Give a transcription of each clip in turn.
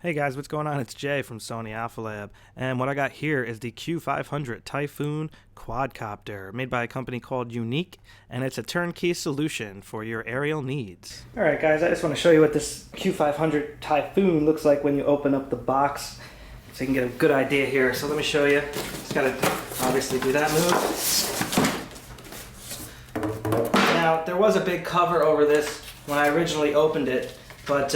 Hey guys, what's going on? It's Jay from Sony Alpha Lab, and what I got here is the Q500 Typhoon Quadcopter, made by a company called Yuneec, and it's a turnkey solution for your aerial needs. Alright guys, I just want to show you what this Q500 Typhoon looks like when you open up the box, so you can get a good idea here. So let me show you. Just gotta obviously do that move. Now, there was a big cover over this when I originally opened it, but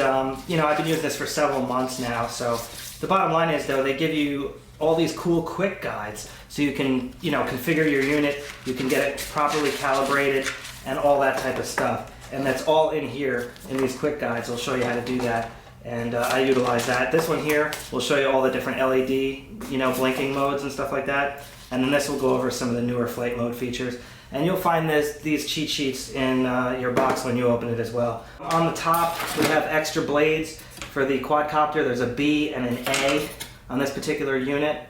you know, I've been using this for several months now. So the bottom line is, though, they give you all these cool quick guides so you can, you know, configure your unit, you can get it properly calibrated and all that type of stuff. And that's all in here in these quick guides. I'll show you how to do that, and I utilize that. This one here will show you all the different LED, you know, blinking modes and stuff like that. And then this will go over some of the newer flight mode features. And you'll find these cheat sheets in your box when you open it as well. On the top, we have extra blades for the quadcopter. There's a B and an A on this particular unit.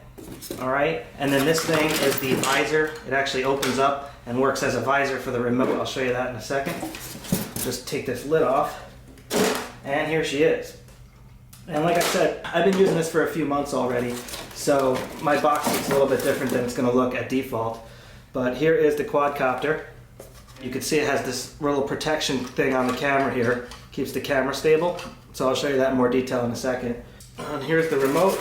All right, and then this thing is the visor. It actually opens up and works as a visor for the remote. I'll show you that in a second. Just take this lid off, and here she is. And like I said, I've been using this for a few months already, so my box looks a little bit different than it's going to look at default. But here is the quadcopter. You can see it has this little protection thing on the camera here. Keeps the camera stable. So I'll show you that in more detail in a second. And here's the remote.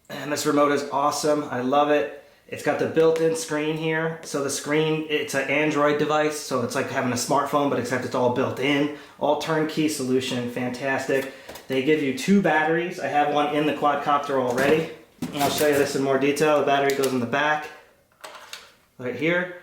And this remote is awesome. I love it. It's got the built-in screen here. So the screen, it's an Android device, so it's like having a smartphone, but except it's all built in. All turnkey solution, fantastic. They give you 2 batteries. I have one in the quadcopter already. And I'll show you this in more detail. The battery goes in the back, right here.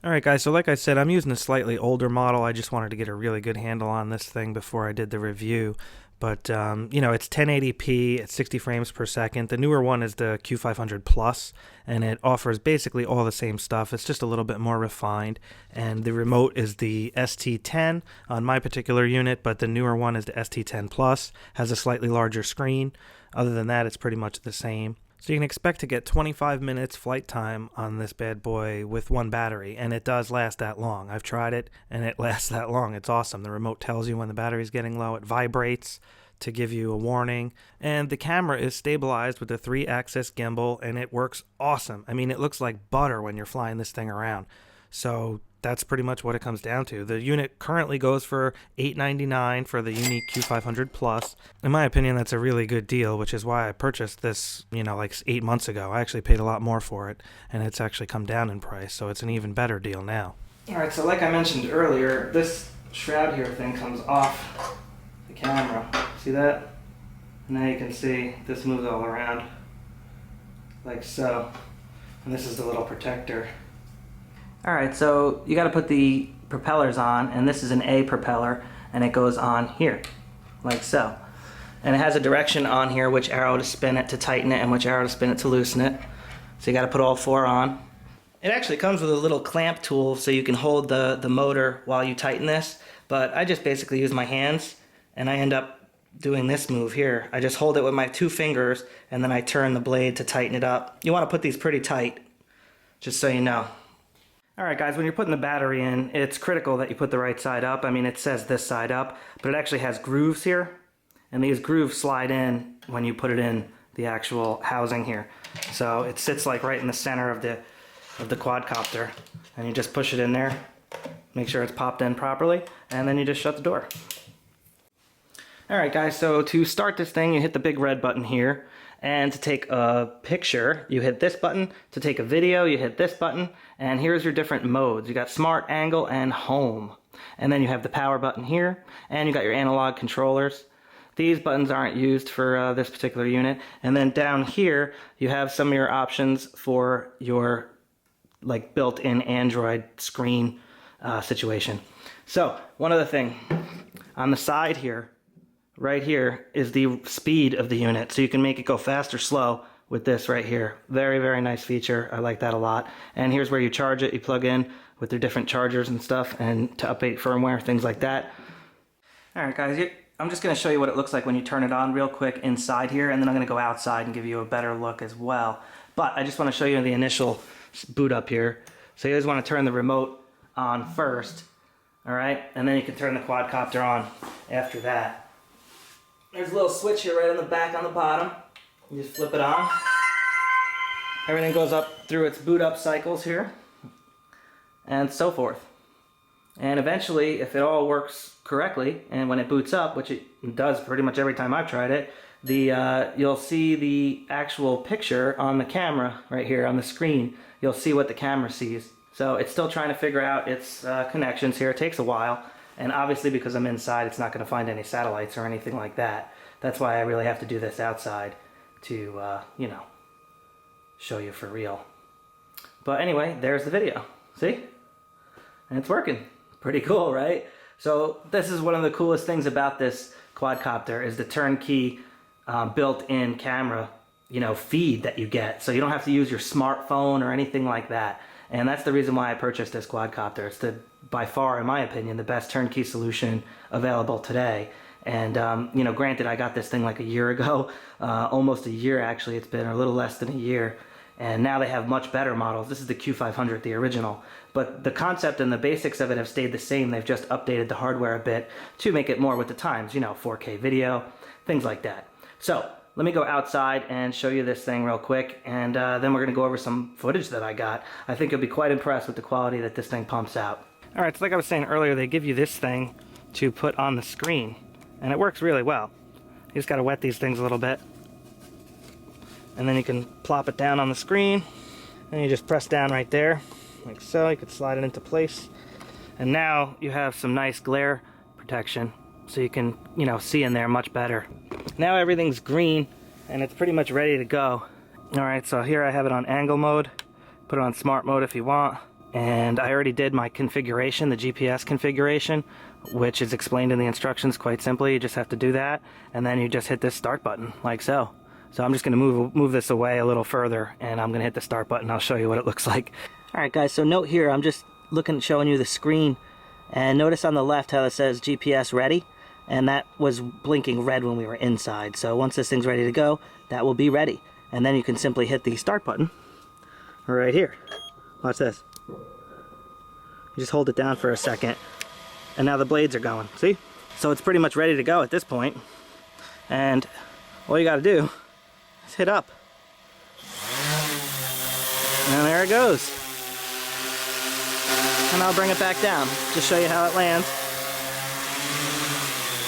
Alright guys, so like I said, I'm using a slightly older model. I just wanted to get a really good handle on this thing before I did the review. But, you know, it's 1080p at 60 frames per second. The newer one is the Q500 Plus, and it offers basically all the same stuff. It's just a little bit more refined. And the remote is the ST10 on my particular unit, but the newer one is the ST10 Plus, has a slightly larger screen. Other than that, it's pretty much the same. So you can expect to get 25 minutes flight time on this bad boy with one battery, and it does last that long. I've tried it, and it lasts that long. It's awesome. The remote tells you when the battery's getting low. It vibrates to give you a warning, and the camera is stabilized with a 3-axis gimbal, and it works awesome. I mean, it looks like butter when you're flying this thing around. So that's pretty much what it comes down to. The unit currently goes for $899 for the Yuneec Q500 Plus. In my opinion, that's a really good deal, which is why I purchased this, you know, like 8 months ago. I actually paid a lot more for it, and it's actually come down in price, so it's an even better deal now. Alright, so like I mentioned earlier, this shroud here thing comes off the camera. See that? And now you can see this moves all around, like so. And this is the little protector. Alright, so you got to put the propellers on, and this is an A propeller, and it goes on here, like so. And it has a direction on here, which arrow to spin it to tighten it, and which arrow to spin it to loosen it. So you got to put all 4 on. It actually comes with a little clamp tool so you can hold the motor while you tighten this, but I just basically use my hands, and I end up doing this move here. I just hold it with my 2 fingers, and then I turn the blade to tighten it up. You want to put these pretty tight, just so you know. Alright guys, when you're putting the battery in, it's critical that you put the right side up. I mean, it says this side up, but it actually has grooves here, and these grooves slide in when you put it in the actual housing here. So it sits like right in the center of the quadcopter, and you just push it in there, make sure it's popped in properly, and then you just shut the door. Alright guys, so to start this thing, you hit the big red button here. And to take a picture, you hit this button. To take a video, you hit this button. And here's your different modes. You got smart, angle, and home. And then you have the power button here. And you got your analog controllers. These buttons aren't used for this particular unit. And then down here, you have some of your options for your like built-in Android screen situation. So, one other thing. On the side here, right here is the speed of the unit, so you can make it go fast or slow with this right here. Very, very nice feature. I like that a lot. And here's where you charge it. You plug in with their different chargers and stuff, and to update firmware, things like that. Alright guys, I'm just going to show you what it looks like when you turn it on real quick inside here, and then I'm going to go outside and give you a better look as well. But I just want to show you the initial boot up here. So you guys want to turn the remote on first, alright? And then you can turn the quadcopter on after that. There's a little switch here right on the back on the bottom. You just flip it on. Everything goes up through its boot up cycles here, and so forth. And eventually, if it all works correctly, and when it boots up, which it does pretty much every time I've tried it, you'll see the actual picture on the camera right here on the screen. You'll see what the camera sees. So it's still trying to figure out its connections here. It takes a while, and obviously because I'm inside, it's not going to find any satellites or anything like that. That's why I really have to do this outside to, you know, show you for real. But anyway, there's the video. See? And it's working. Pretty cool, right? So this is one of the coolest things about this quadcopter is the turnkey built-in camera, you know, feed that you get. So you don't have to use your smartphone or anything like that. And that's the reason why I purchased this quadcopter. It's by far, in my opinion, the best turnkey solution available today. And, you know, granted, I got this thing like a year ago, almost a year actually, it's been, or a little less than a year. And now they have much better models. This is the Q500, the original. But the concept and the basics of it have stayed the same. They've just updated the hardware a bit to make it more with the times, you know, 4K video, things like that. So let me go outside and show you this thing real quick, and then we're going to go over some footage that I got. I think you'll be quite impressed with the quality that this thing pumps out. Alright, so like I was saying earlier, they give you this thing to put on the screen, and it works really well. You just got to wet these things a little bit, and then you can plop it down on the screen, and you just press down right there, like so. You could slide it into place, and now you have some nice glare protection, so you can, you know, see in there much better. Now everything's green and it's pretty much ready to go. Alright, so here I have it on angle mode. Put it on smart mode if you want. And I already did my configuration, the GPS configuration, which is explained in the instructions quite simply. You just have to do that, and then you just hit this start button, like so. So I'm just going to move this away a little further, and I'm going to hit the start button. I'll show you what it looks like. Alright guys, so note here, I'm just showing you the screen, and notice on the left how it says GPS ready. And that was blinking red when we were inside. So once this thing's ready to go, that will be ready. And then you can simply hit the start button right here. Watch this. You just hold it down for a second, and now the blades are going. See? So it's pretty much ready to go at this point. And all you gotta do is hit up. And there it goes. And I'll bring it back down to show you how it lands.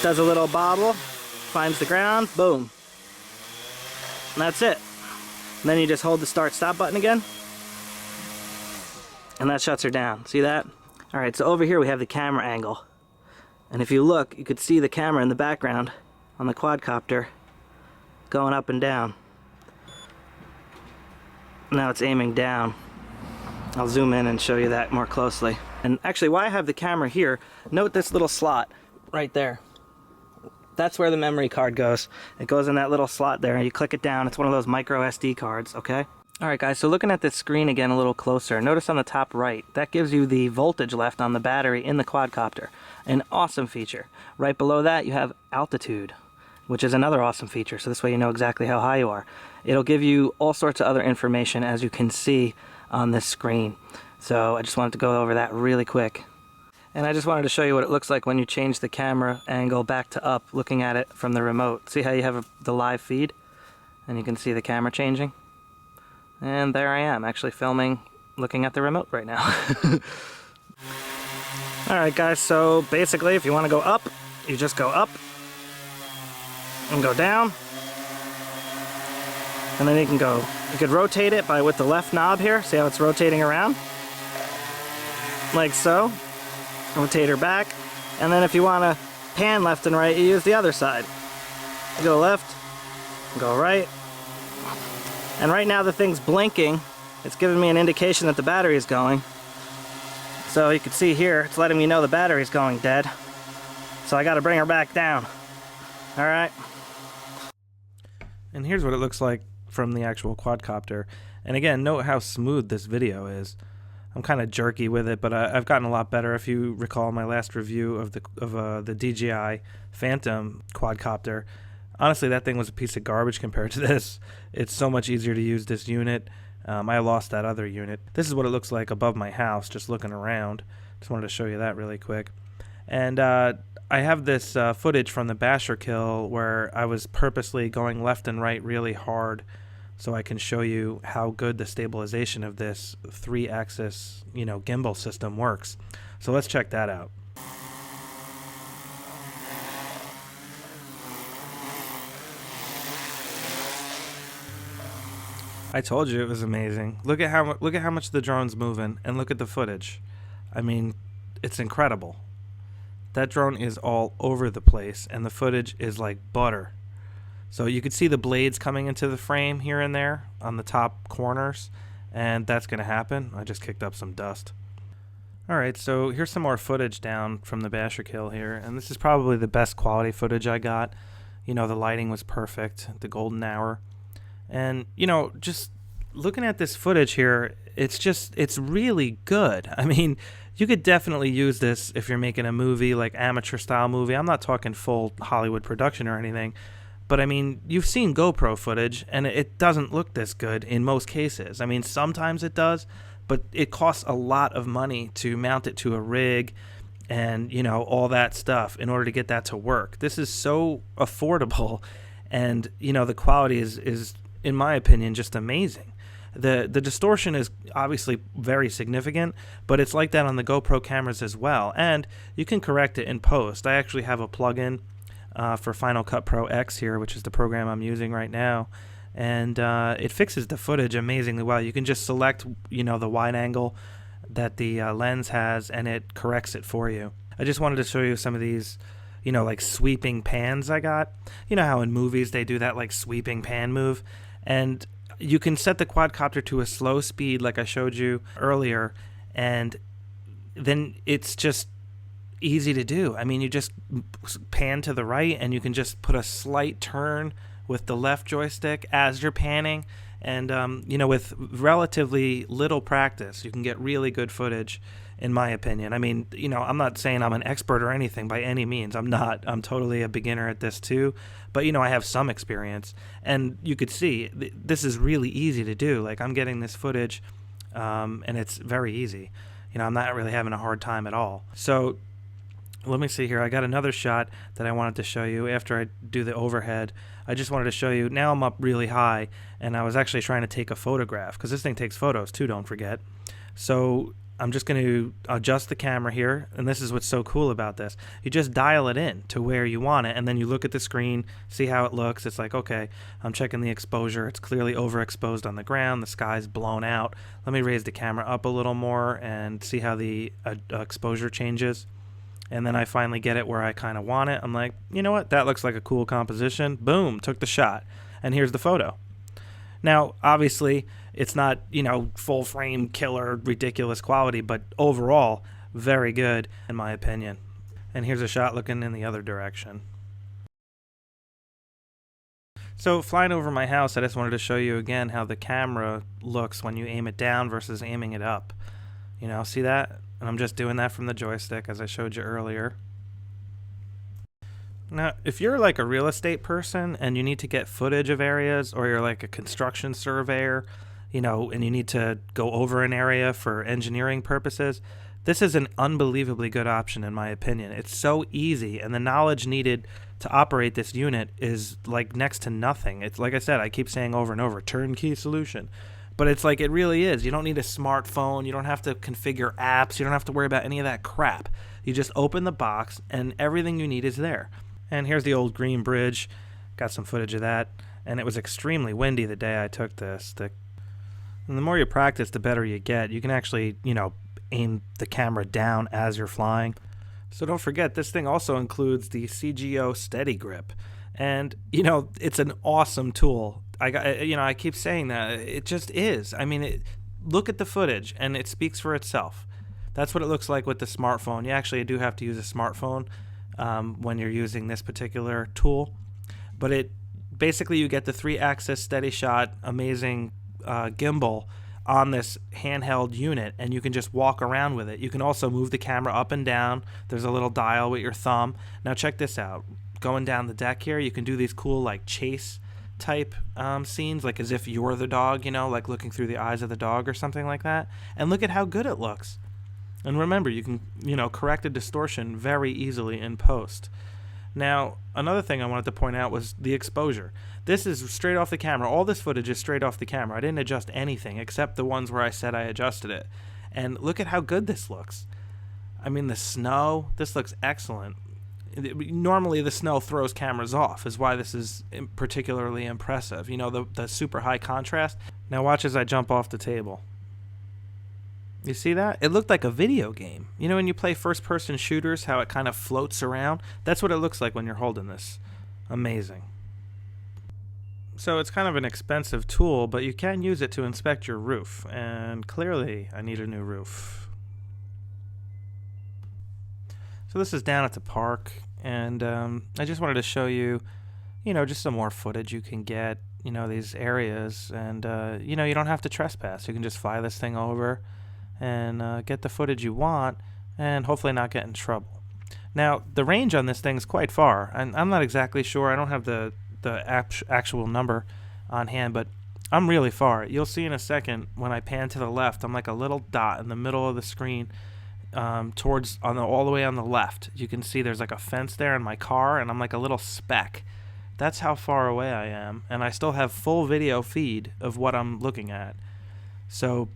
Does a little bobble, finds the ground, boom. And that's it. And then you just hold the start-stop button again, and that shuts her down. See that? Alright, so over here we have the camera angle. And if you look, you could see the camera in the background on the quadcopter going up and down. Now it's aiming down. I'll zoom in and show you that more closely. And actually, while I have the camera here, note this little slot right there. That's where the memory card goes. It goes in that little slot there, and you click it down. It's one of those micro SD cards, okay? Alright guys, so looking at this screen again a little closer, notice on the top right, that gives you the voltage left on the battery in the quadcopter. An awesome feature. Right below that you have altitude, which is another awesome feature, so this way you know exactly how high you are. It'll give you all sorts of other information, as you can see on this screen. So I just wanted to go over that really quick. And I just wanted to show you what it looks like when you change the camera angle back to up, looking at it from the remote. See how you have the live feed? And you can see the camera changing? And there I am, actually filming, looking at the remote right now. Alright guys, so basically if you want to go up, you just go up, and go down. And then you could rotate it with the left knob here, see how it's rotating around? Like so. Rotate her back, and then if you want to pan left and right, you use the other side. You go left, go right, and right now the thing's blinking. It's giving me an indication that the battery is going. So you can see here, it's letting me know the battery's going dead. So I got to bring her back down. Alright. And here's what it looks like from the actual quadcopter. And again, note how smooth this video is. I'm kind of jerky with it, but I've gotten a lot better. If you recall my last review of the DJI Phantom quadcopter, honestly, that thing was a piece of garbage compared to this. It's so much easier to use this unit. I lost that other unit. This is what it looks like above my house, just looking around. Just wanted to show you that really quick. And I I have this footage from the basher kill where I was purposely going left and right really hard so I can show you how good the stabilization of this 3-axis, gimbal system works. So let's check that out. I told you it was amazing. Look at how much the drone's moving, and look at the footage. I mean, it's incredible. That drone is all over the place, and the footage is like butter. So you could see the blades coming into the frame here and there on the top corners, and that's going to happen. I just kicked up some dust. Alright, so here's some more footage down from the basher kill here, and this is probably the best quality footage I got. The lighting was perfect, the golden hour. And, just looking at this footage here, it's really good. I mean, you could definitely use this if you're making a movie, like amateur style movie. I'm not talking full Hollywood production or anything. But I mean, you've seen GoPro footage, and it doesn't look this good in most cases. I mean, sometimes it does, but it costs a lot of money to mount it to a rig and, all that stuff in order to get that to work. This is so affordable, and, the quality is in my opinion, just amazing. The distortion is obviously very significant, but it's like that on the GoPro cameras as well, and you can correct it in post. I actually have a plugin for Final Cut Pro X here, which is the program I'm using right now, and it fixes the footage amazingly well. You can just select, the wide angle that the lens has, and it corrects it for you. I just wanted to show you some of these, like sweeping pans I got. You know how in movies they do that like sweeping pan move? And you can set the quadcopter to a slow speed like I showed you earlier, and then it's just easy to do. I mean, you just pan to the right, and you can just put a slight turn with the left joystick as you're panning, and with relatively little practice, you can get really good footage, in my opinion. I mean, I'm not saying I'm an expert or anything by any means. I'm not. I'm totally a beginner at this too, but I have some experience, and you could see this is really easy to do. Like, I'm getting this footage, and it's very easy. I'm not really having a hard time at all. So let me see here. I got another shot that I wanted to show you after I do the overhead. I just wanted to show you. Now I'm up really high, and I was actually trying to take a photograph, because this thing takes photos too, don't forget. So I'm just going to adjust the camera here, and this is what's so cool about this. You just dial it in to where you want it, and then you look at the screen, see how it looks. It's like, okay, I'm checking the exposure. It's clearly overexposed on the ground. The sky's blown out. Let me raise the camera up a little more and see how the exposure changes. And then I finally get it where I kind of want it. I'm like, you know what? That looks like a cool composition. Boom, took the shot. And here's the photo. Now, obviously, it's not, full frame killer ridiculous quality, but overall, very good in my opinion. And here's a shot looking in the other direction. So flying over my house, I just wanted to show you again how the camera looks when you aim it down versus aiming it up. See that? And I'm just doing that from the joystick as I showed you earlier. Now, if you're like a real estate person and you need to get footage of areas, or you're like a construction surveyor, and you need to go over an area for engineering purposes, this is an unbelievably good option in my opinion. It's so easy, and the knowledge needed to operate this unit is like next to nothing. It's like I said, I keep saying over and over, turnkey solution. But it's like, it really is. You don't need a smartphone. You don't have to configure apps. You don't have to worry about any of that crap. You just open the box, and everything you need is there. And here's the old green bridge. Got some footage of that. And it was extremely windy the day I took this. And the more you practice, the better you get. You can actually, aim the camera down as you're flying. So don't forget, this thing also includes the CGO SteadyGrip. And, it's an awesome tool. I keep saying that. It just is. I mean, look at the footage, and it speaks for itself. That's what it looks like with the smartphone. You actually do have to use a smartphone when you're using this particular tool. But basically you get the 3-axis steady shot, amazing gimbal on this handheld unit, and you can just walk around with it. You can also move the camera up and down. There's a little dial with your thumb. Now check this out. Going down the deck here, you can do these cool like chase type scenes, like as if you're the dog, like looking through the eyes of the dog or something like that. And look at how good it looks. And remember, you can, correct a distortion very easily in post. Now, another thing I wanted to point out was the exposure. This is straight off the camera. All this footage is straight off the camera. I didn't adjust anything except the ones where I said I adjusted it. And look at how good this looks. I mean, the snow, this looks excellent. Normally the snow throws cameras off, is why this is particularly impressive. The super high contrast. Now watch as I jump off the table. You see that? It looked like a video game. When you play first-person shooters, how it kind of floats around? That's what it looks like when you're holding this. Amazing. So it's kind of an expensive tool, but you can use it to inspect your roof. And clearly, I need a new roof. So this is down at the park, and I just wanted to show you, just some more footage you can get, these areas. And, you don't have to trespass. You can just fly this thing over and get the footage you want and hopefully not get in trouble. Now, the range on this thing is quite far, and I'm not exactly sure. I don't have the actual number on hand, but I'm really far. You'll see in a second when I pan to the left, I'm like a little dot in the middle of the screen all the way on the left. You can see there's like a fence there in my car, and I'm like a little speck. That's how far away I am, and I still have full video feed of what I'm looking at. So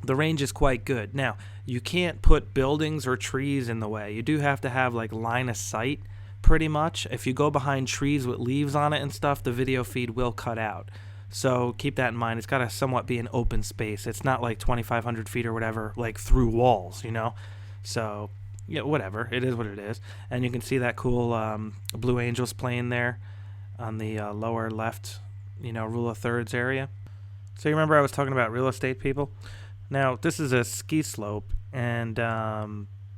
the range is quite good. Now, you can't put buildings or trees in the way. You do have to have like line of sight pretty much. If you go behind trees with leaves on it and stuff, the video feed will cut out. So keep that in mind. It's got to somewhat be an open space. It's not like 2,500 feet or whatever, like through walls, So, yeah, whatever. It is what it is. And you can see that cool Blue Angels plane there on the lower left, rule of thirds area. So you remember I was talking about real estate people? Now, this is a ski slope, and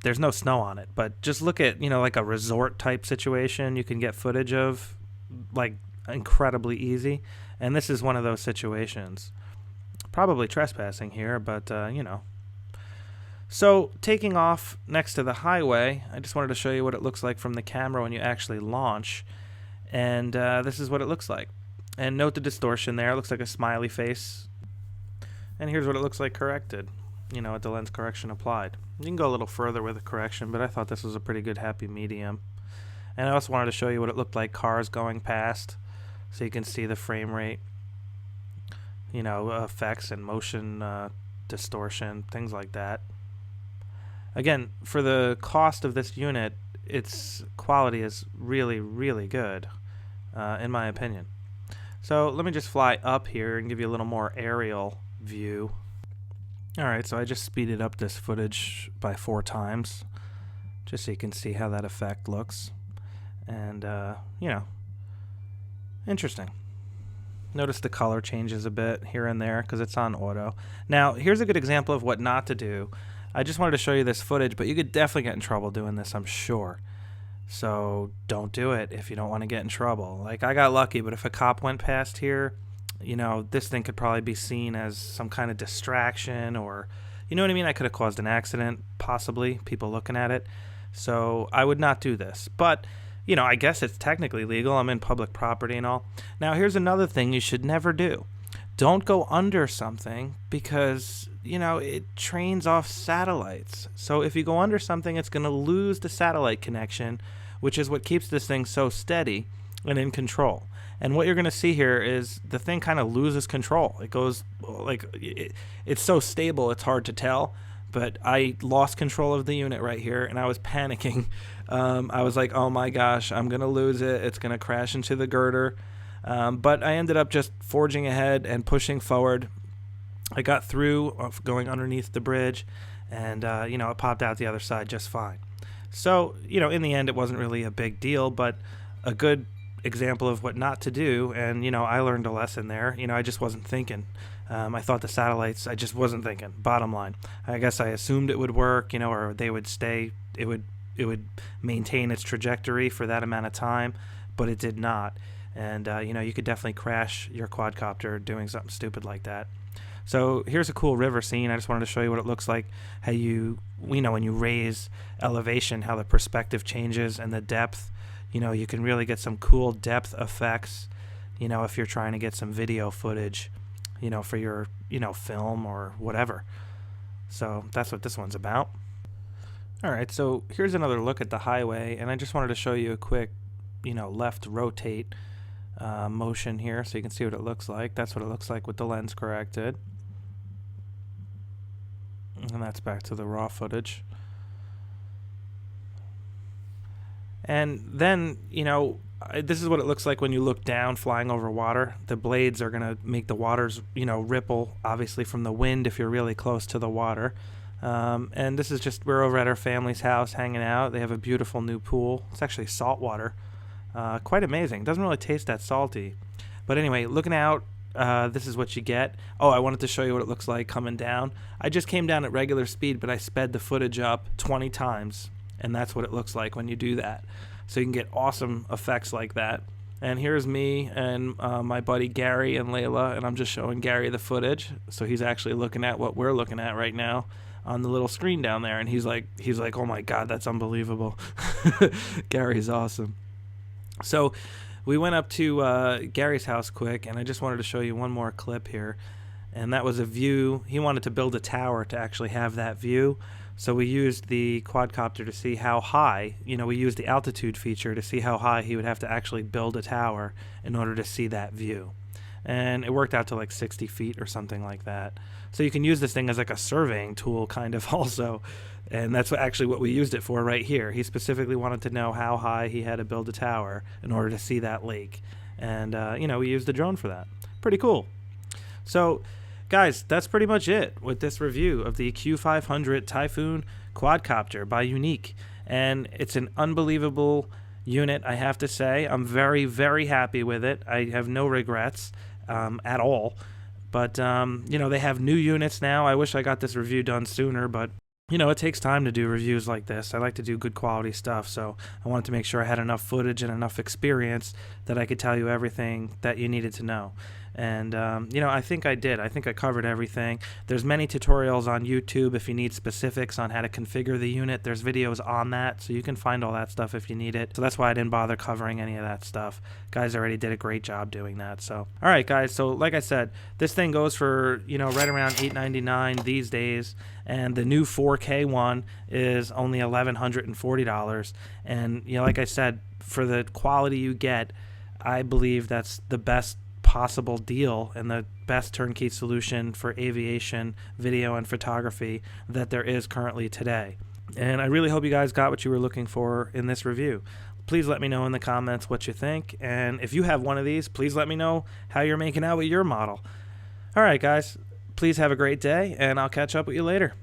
there's no snow on it. But just look at, like a resort type situation you can get footage of, like, incredibly easy. And this is one of those situations. Probably trespassing here, but, So, taking off next to the highway, I just wanted to show you what it looks like from the camera when you actually launch. And this is what it looks like. And note the distortion there. It looks like a smiley face. And here's what it looks like corrected, with the lens correction applied. You can go a little further with the correction, but I thought this was a pretty good happy medium. And I also wanted to show you what it looked like cars going past, so you can see the frame rate, effects and motion distortion, things like that. Again, for the cost of this unit, its quality is really, really good, in my opinion. So let me just fly up here and give you a little more aerial view. Alright, so I just speeded up this footage by 4 times, just so you can see how that effect looks. And, interesting. Notice the color changes a bit here and there because it's on auto. Now, here's a good example of what not to do. I just wanted to show you this footage, but you could definitely get in trouble doing this, I'm sure. So don't do it if you don't want to get in trouble. Like, I got lucky, but if a cop went past here, this thing could probably be seen as some kind of distraction, or, you know what I mean? I could have caused an accident, possibly, people looking at it. So I would not do this. But, I guess it's technically legal. I'm in public property and all. Now, here's another thing you should never do. Don't go under something because, it trains off satellites. So if you go under something, it's going to lose the satellite connection, which is what keeps this thing so steady and in control. And what you're going to see here is the thing kind of loses control. It goes, it's so stable, it's hard to tell. But I lost control of the unit right here, and I was panicking. I was like, oh my gosh, I'm going to lose it. It's going to crash into the girder. But I ended up just forging ahead and pushing forward. I got through going underneath the bridge, and, it popped out the other side just fine. So, in the end, it wasn't really a big deal, but a good example of what not to do. And, I learned a lesson there. I just wasn't thinking. I thought the satellites, I just wasn't thinking, bottom line. I guess I assumed it would work, or they would stay, it would maintain its trajectory for that amount of time, but it did not. And, you could definitely crash your quadcopter doing something stupid like that. So here's a cool river scene. I just wanted to show you what it looks like, how when you raise elevation, how the perspective changes and the depth. You can really get some cool depth effects, if you're trying to get some video footage, for your, film or whatever. So that's what this one's about. Alright, so here's another look at the highway, and I just wanted to show you a quick, left rotate motion here so you can see what it looks like. That's what it looks like with the lens corrected. And that's back to the raw footage. And then, this is what it looks like when you look down flying over water. The blades are going to make the waters, ripple, obviously from the wind if you're really close to the water. And this is just, we're over at our family's house hanging out. They have a beautiful new pool. It's actually salt water. Quite amazing. Doesn't really taste that salty. But anyway, looking out, this is what you get. Oh, I wanted to show you what it looks like coming down. I just came down at regular speed, but I sped the footage up 20 times. And that's what it looks like when you do that. So you can get awesome effects like that. And here's me and my buddy Gary and Layla, and I'm just showing Gary the footage. So he's actually looking at what we're looking at right now on the little screen down there, and he's like, oh my God, that's unbelievable. Gary's awesome. So we went up to Gary's house quick, and I just wanted to show you one more clip here. And that was a view. He wanted to build a tower to actually have that view. So we used the quadcopter to see how high, we used the altitude feature to see how high he would have to actually build a tower in order to see that view. And it worked out to like 60 feet or something like that. So you can use this thing as like a surveying tool kind of also. And that's actually what we used it for right here. He specifically wanted to know how high he had to build a tower in order to see that lake. And, we used the drone for that. Pretty cool. So, guys, that's pretty much it with this review of the Q500 Typhoon Quadcopter by Yuneec. And it's an unbelievable unit, I have to say. I'm very, very happy with it. I have no regrets at all. But, they have new units now. I wish I got this review done sooner, but, it takes time to do reviews like this. I like to do good quality stuff, so I wanted to make sure I had enough footage and enough experience that I could tell you everything that you needed to know. And, I think I did. I think I covered everything. There's many tutorials on YouTube if you need specifics on how to configure the unit. There's videos on that, so you can find all that stuff if you need it. So that's why I didn't bother covering any of that stuff. Guys already did a great job doing that. So, all right, guys. So, like I said, this thing goes for, right around $8.99 these days. And the new 4K one is only $1,140. And, like I said, for the quality you get, I believe that's the best possible deal and the best turnkey solution for aviation, video, and photography that there is currently today. And I really hope you guys got what you were looking for in this review. Please let me know in the comments what you think, and if you have one of these, please let me know how you're making out with your model. All right, guys, please have a great day, and I'll catch up with you later.